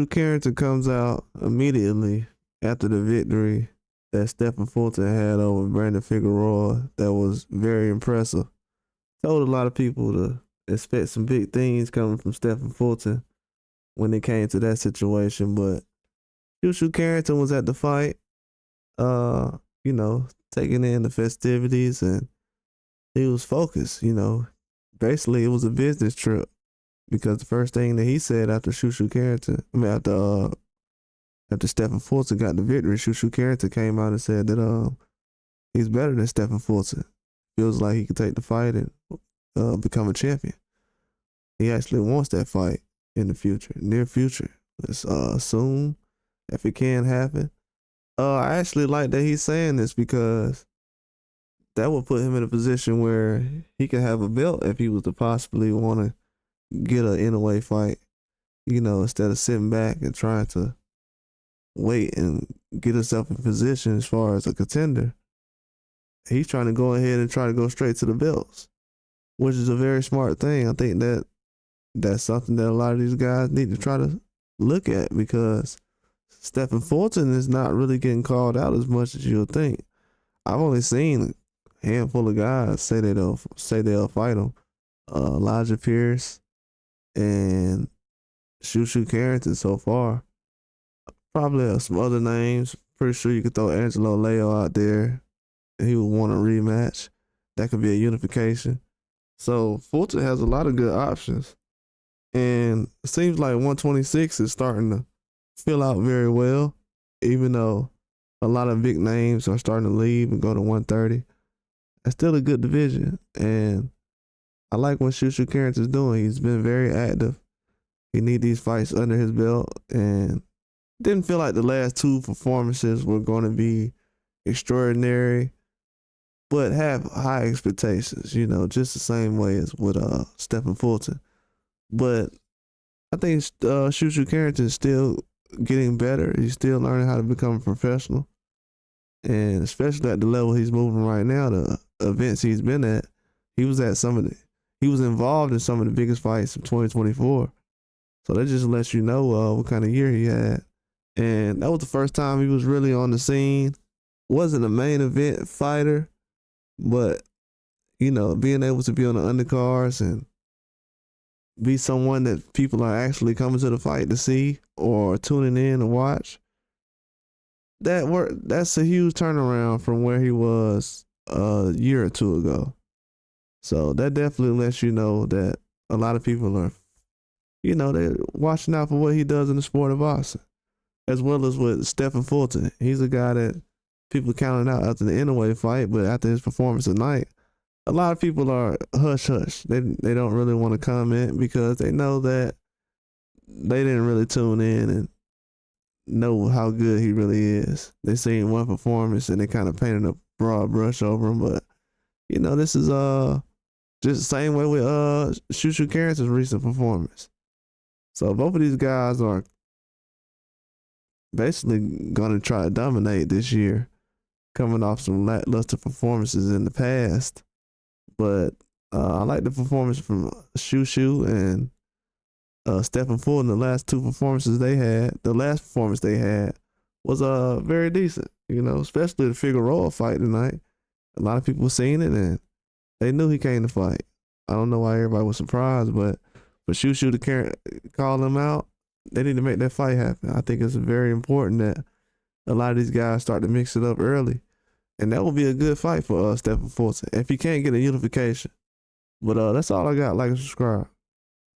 Carrington comes out immediately after the victory that Stephen Fulton had over Brandon Figueroa. That was very impressive. Told a lot of people to expect some big things coming from Stephen Fulton when it came to that situation. But Carrington was at the fight, taking in the festivities, and he was focused. Basically it was a business trip because the first thing that he said after Carrington, after Stephen Fulton got the victory, Carrington came out and said that he's better than Stephen Fulton. Feels like he could take the fight and become a champion. He actually wants that fight in the future, near future. It's soon, if it can happen. I actually like that he's saying this because that would put him in a position where he could have a belt if he was to possibly want to get an in-away fight, instead of sitting back and trying to wait and get himself in position as far as a contender. He's trying to go ahead and try to go straight to the belts, which is a very smart thing. I think that's something that a lot of these guys need to try to look at because Stephen Fulton is not really getting called out as much as you'll think. I've only seen a handful of guys say they'll fight him. Elijah Pierce and Carrington so far. Probably some other names. Pretty sure you could throw Angelo Leo out there. He would want a rematch. That could be a unification. So Fulton has a lot of good options. And it seems like 126 is starting to fill out very well, even though a lot of big names are starting to leave and go to 130. It's still a good division. And I like what Carrington's doing. He's been very active. He needs these fights under his belt. And didn't feel like the last two performances were going to be extraordinary, but have high expectations, just the same way as with Stephen Fulton. But I think Carrington is still getting better. He's still learning how to become a professional. And especially at the level he's moving right now, the events he's been at, he was involved in some of the biggest fights of 2024. So that just lets you know what kind of year he had. And that was the first time he was really on the scene. Wasn't a main event fighter, but, being able to be on the undercards and be someone that people are actually coming to the fight to see or tuning in to watch, that's a huge turnaround from where he was a year or two ago. So that definitely lets you know that a lot of people are, they're watching out for what he does in the sport of boxing. As well as with Stephen Fulton. He's a guy that people counted out after the in-away fight, but after his performance tonight, a lot of people are hush-hush. They don't really want to comment because they know that they didn't really tune in and know how good he really is. They seen one performance and they kind of painted a broad brush over him, but, this is just the same way with Carrington's recent performance. So both of these guys are basically going to try to dominate this year, coming off some lackluster performances in the past. But I like the performance from Shushu and Stephen Fulton. The last two performances they had, the last performance they had was very decent, especially the Figueroa fight tonight. A lot of people seen it and they knew he came to fight. I don't know why everybody was surprised, but for Shushu to call him out, they need to make that fight happen. I think it's very important that a lot of these guys start to mix it up early. And that will be a good fight for Stephen Fulton if he can't get a unification. But that's all I got. Like and subscribe.